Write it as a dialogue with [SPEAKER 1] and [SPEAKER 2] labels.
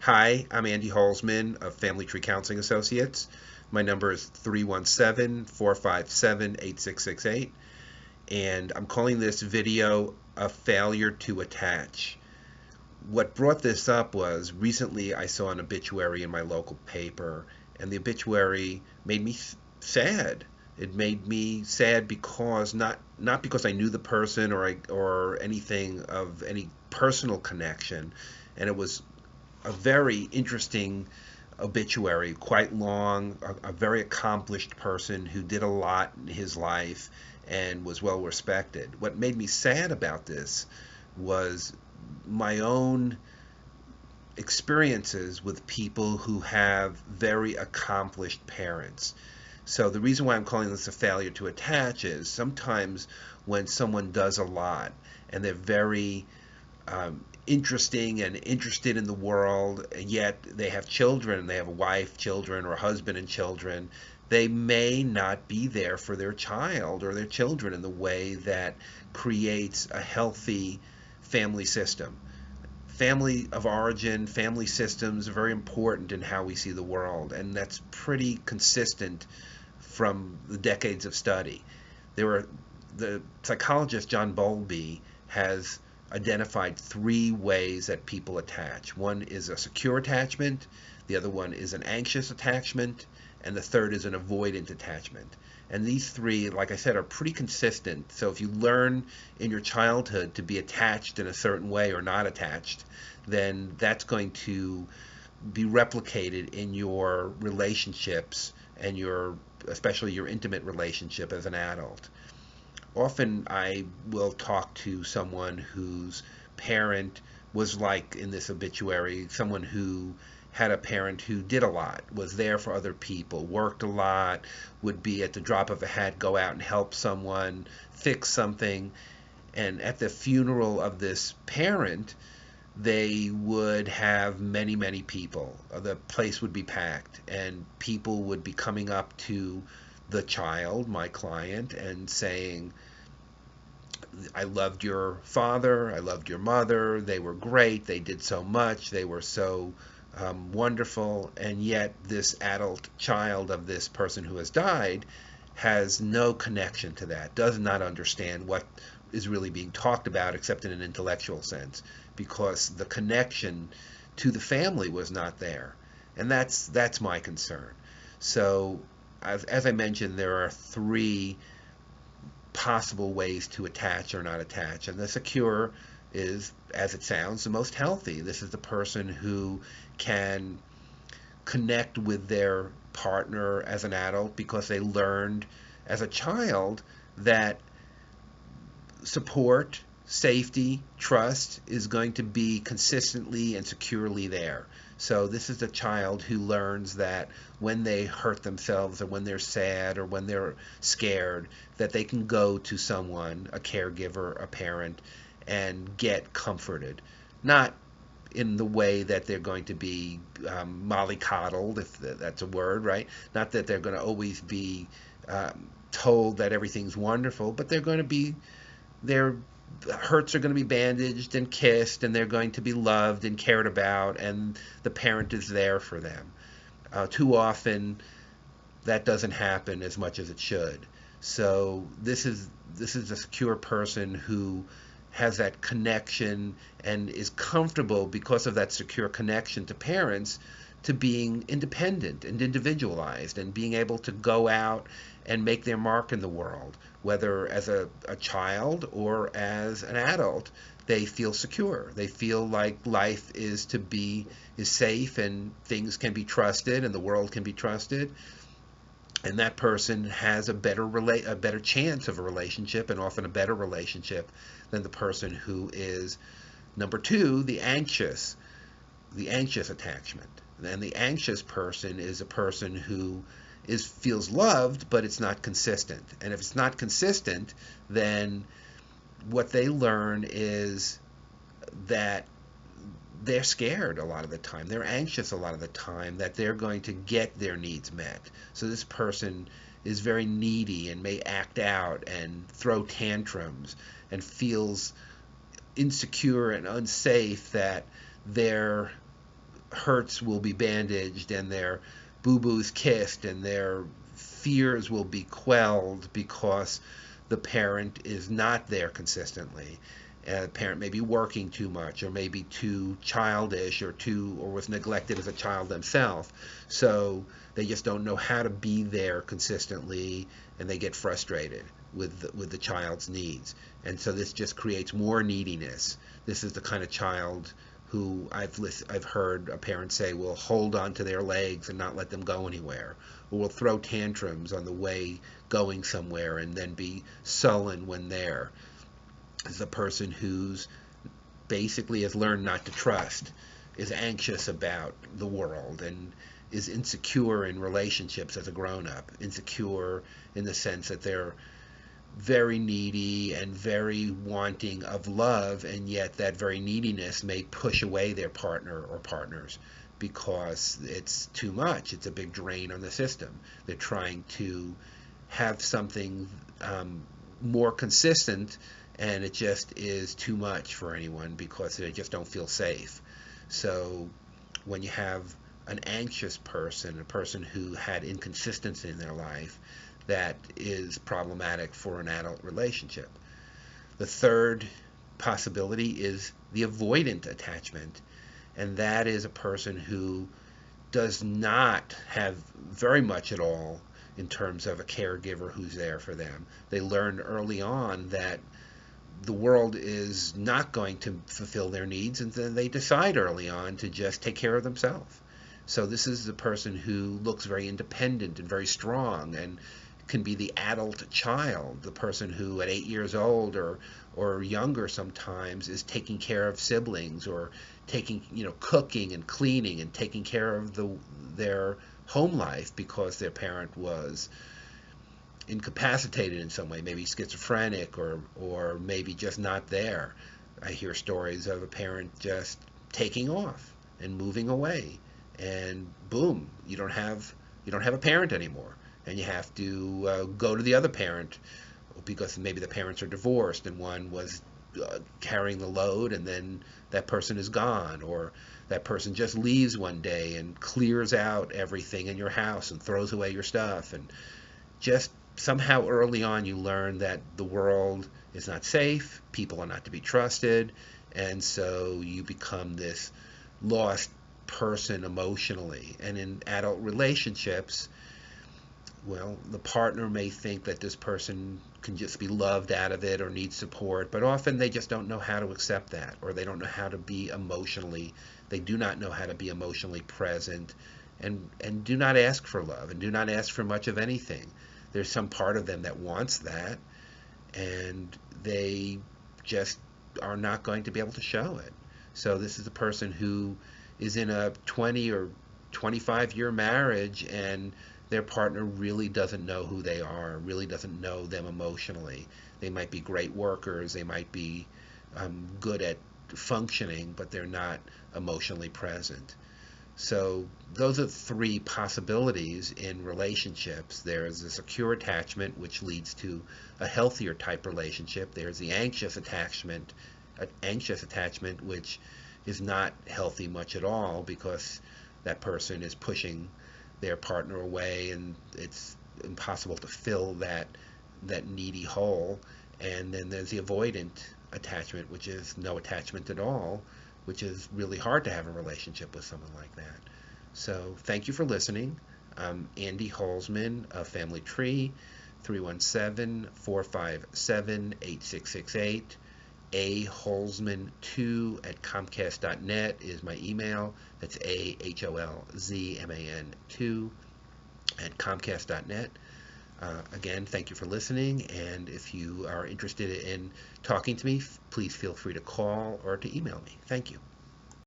[SPEAKER 1] Hi, I'm Andy Holzman of Family Tree Counseling Associates. My number is 317-457-8668, and I'm calling this video a failure to attach. What brought this up was recently I saw an obituary in my local paper, and the obituary made me sad. It made me sad because not because I knew the person or anything of any personal connection, and it was a very interesting obituary, quite long, a very accomplished person who did a lot in his life and was well respected. What made me sad about this was my own experiences with people who have very accomplished parents. So the reason why I'm calling this a failure to attach is sometimes when someone does a lot and they're very interesting and interested in the world, and yet they have children, they have a wife, children, or a husband and children, they may not be there for their child or their children in the way that creates a healthy family system. Family of origin, family systems are very important in how we see the world, and that's pretty consistent from the decades of study. The psychologist John Bowlby has identified three ways that people attach. One is a secure attachment, the other one is an anxious attachment, and the third is an avoidant attachment. And these three, like I said, are pretty consistent. So if you learn in your childhood to be attached in a certain way or not attached, then that's going to be replicated in your relationships and especially your intimate relationship as an adult. Often I will talk to someone whose parent was like in this obituary, someone who had a parent who did a lot, was there for other people, worked a lot, would be at the drop of a hat, go out and help someone, fix something. And at the funeral of this parent, they would have many, many people. The place would be packed, and people would be coming up to the child, my client, and saying, I loved your father, I loved your mother, they were great, they did so much, they were so wonderful, and yet this adult child of this person who has died has no connection to that, does not understand what is really being talked about except in an intellectual sense, because the connection to the family was not there. And that's my concern. So as I mentioned, there are three possible ways to attach or not attach. And the secure is, as it sounds, the most healthy. This is the person who can connect with their partner as an adult because they learned as a child that support, safety, trust is going to be consistently and securely there. So this is a child who learns that when they hurt themselves or when they're sad or when they're scared, that they can go to someone, a caregiver, a parent, and get comforted. Not in the way that they're going to be mollycoddled, if that's a word, right? Not that they're going to always be told that everything's wonderful, but they're going to be their hurts are going to be bandaged and kissed, and they're going to be loved and cared about, and the parent is there for them. Too often, that doesn't happen as much as it should. So this is a secure person who has that connection and is comfortable because of that secure connection to parents to being independent and individualized and being able to go out and make their mark in the world, whether as a child or as an adult. They feel secure. They feel like life is safe and things can be trusted and the world can be trusted. And that person has a better chance of a relationship, and often a better relationship than the person who is number two, the anxious attachment. And the anxious person is a person who feels loved, but it's not consistent. And if it's not consistent, then what they learn is that they're scared a lot of the time. They're anxious a lot of the time that they're going to get their needs met. So this person is very needy and may act out and throw tantrums and feels insecure and unsafe that their hurts will be bandaged and their boo-boos kissed and their fears will be quelled because the parent is not there consistently. The parent may be working too much or maybe too childish or was neglected as a child themselves. So they just don't know how to be there consistently and they get frustrated with the child's needs. And so this just creates more neediness. This is the kind of child who I've heard a parent say will hold on to their legs and not let them go anywhere, or will throw tantrums on the way going somewhere and then be sullen when there. This is a person who's basically has learned not to trust, is anxious about the world, and is insecure in relationships as a grown-up. Insecure in the sense that they're very needy and very wanting of love, and yet that very neediness may push away their partner or partners because it's too much. It's a big drain on the system. They're trying to have something more consistent, and it just is too much for anyone because they just don't feel safe. So when you have an anxious person, a person who had inconsistency in their life, that is problematic for an adult relationship. The third possibility is the avoidant attachment, and that is a person who does not have very much at all in terms of a caregiver who's there for them. They learn early on that the world is not going to fulfill their needs, and then they decide early on to just take care of themselves. So this is the person who looks very independent and very strong and can be the adult child, the person who at 8 years old or younger sometimes is taking care of siblings or cooking and cleaning and taking care of their home life because their parent was incapacitated in some way, maybe schizophrenic or maybe just not there. I hear stories of a parent just taking off and moving away, and boom, you don't have a parent anymore, and you have to go to the other parent because maybe the parents are divorced and one was carrying the load, and then that person is gone, or that person just leaves one day and clears out everything in your house and throws away your stuff. And just somehow early on you learn that the world is not safe, people are not to be trusted, and so you become this lost person emotionally. And in adult relationships, well, the partner may think that this person can just be loved out of it or needs support, but often they just don't know how to accept that, or they don't know how to be they do not know how to be emotionally present, and do not ask for love and do not ask for much of anything. There's some part of them that wants that, and they just are not going to be able to show it. So this is a person who is in a 20 or 25-year marriage, and their partner really doesn't know who they are, really doesn't know them emotionally. They might be great workers, they might be good at functioning, but they're not emotionally present. So those are three possibilities in relationships. There's a secure attachment, which leads to a healthier type relationship. There's the anxious attachment, which is not healthy much at all because that person is pushing their partner away, and it's impossible to fill that needy hole. And then there's the avoidant attachment, which is no attachment at all, which is really hard to have a relationship with someone like that. So thank you for listening. I'm Andy Holzman of Family Tree, 317-457-8668. aholzman2@comcast.net is my email. That's aholzman2@comcast.net. Again, thank you for listening, and if you are interested in talking to me, please feel free to call or to email me. Thank you.